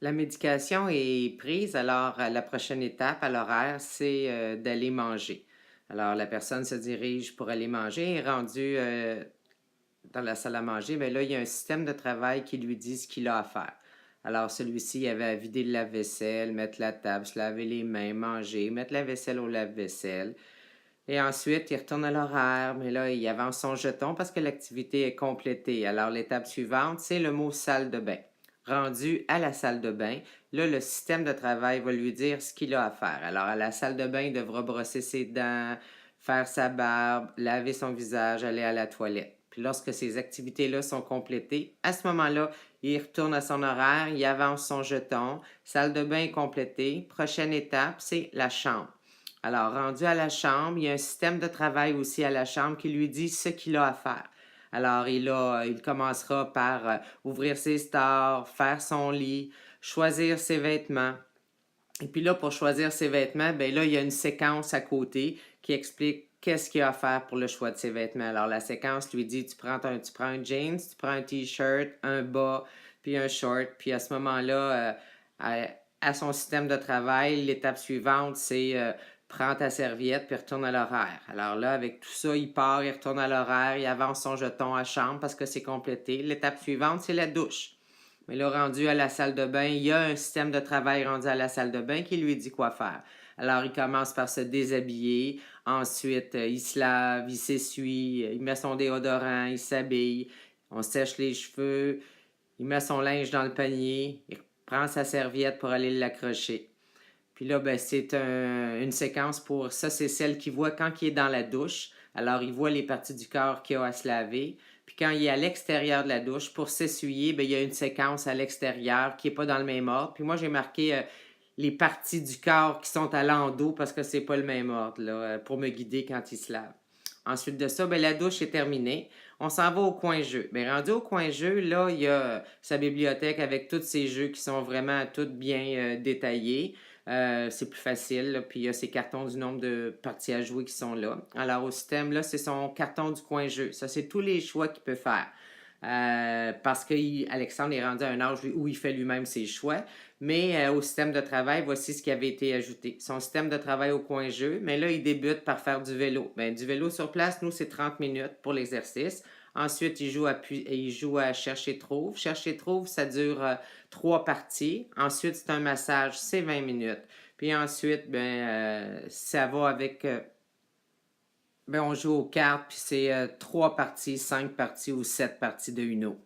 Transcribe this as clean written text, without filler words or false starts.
La médication est prise, alors la prochaine étape à l'horaire, c'est, d'aller manger. Alors la personne se dirige pour aller manger, est rendue, dans la salle à manger, mais là, il y a un système de travail qui lui dit ce qu'il a à faire. Alors celui-ci avait à vider le lave-vaisselle, mettre la table, se laver les mains, manger, mettre la vaisselle au lave-vaisselle et ensuite il retourne à l'horaire, mais là, il avance son jeton parce que l'activité est complétée. Alors l'étape suivante, c'est le mot salle de bain. Rendu à la salle de bain, là, le système de travail va lui dire ce qu'il a à faire. Alors, à la salle de bain, il devra brosser ses dents, faire sa barbe, laver son visage, aller à la toilette. Puis lorsque ces activités-là sont complétées, à ce moment-là, il retourne à son horaire, il avance son jeton, salle de bain est complétée. Prochaine étape, c'est la chambre. Alors, rendu à la chambre, il y a un système de travail aussi à la chambre qui lui dit ce qu'il a à faire. Alors, il commencera par ouvrir ses stores, faire son lit, choisir ses vêtements. Et puis là, pour choisir ses vêtements, ben là, il y a une séquence à côté qui explique qu'est-ce qu'il a à faire pour le choix de ses vêtements. Alors, la séquence lui dit, tu prends un jeans, tu prends un t-shirt, un bas, puis un short. Puis à ce moment-là, à son système de travail, l'étape suivante, c'est prends ta serviette puis retourne à l'horaire. Alors là, avec tout ça, il part, il retourne à l'horaire, il avance son jeton à chambre parce que c'est complété. L'étape suivante, c'est la douche. Mais là, rendu à la salle de bain, il y a un système de travail rendu à la salle de bain qui lui dit quoi faire. Alors, il commence par se déshabiller. Ensuite, il se lave, il s'essuie, il met son déodorant, il s'habille. On sèche les cheveux. Il met son linge dans le panier. Il prend sa serviette pour aller l'accrocher. Puis là, ben, une séquence pour ça, c'est celle qu'il voit quand il est dans la douche. Alors, il voit les parties du corps qu'il a à se laver. Puis quand il est à l'extérieur de la douche, pour s'essuyer, ben, il y a une séquence à l'extérieur qui n'est pas dans le même ordre. Puis moi, j'ai marqué les parties du corps qui sont à l'endos parce que c'est pas le même ordre là, pour me guider quand il se lave. Ensuite de ça, ben, la douche est terminée. On s'en va au coin jeu. Ben, rendu au coin jeu, là, il y a sa bibliothèque avec tous ses jeux qui sont vraiment tous bien détaillés. C'est plus facile, là, puis il y a ses cartons du nombre de parties à jouer qui sont là. Alors, au système, là, c'est son carton du coin jeu. Ça, c'est tous les choix qu'il peut faire. Parce qu'Alexandre est rendu à un âge où il fait lui-même ses choix. Mais au système de travail, voici ce qui avait été ajouté. Son système de travail au coin jeu, mais là, il débute par faire du vélo. Ben, du vélo sur place, nous, c'est 30 minutes pour l'exercice. Ensuite, il joue à chercher trouve. Chercher trouve, ça dure 3 parties. Ensuite, c'est un massage, c'est 20 minutes. Puis ensuite, ça va avec on joue aux cartes, puis c'est 3 parties, 5 parties ou 7 parties de Uno.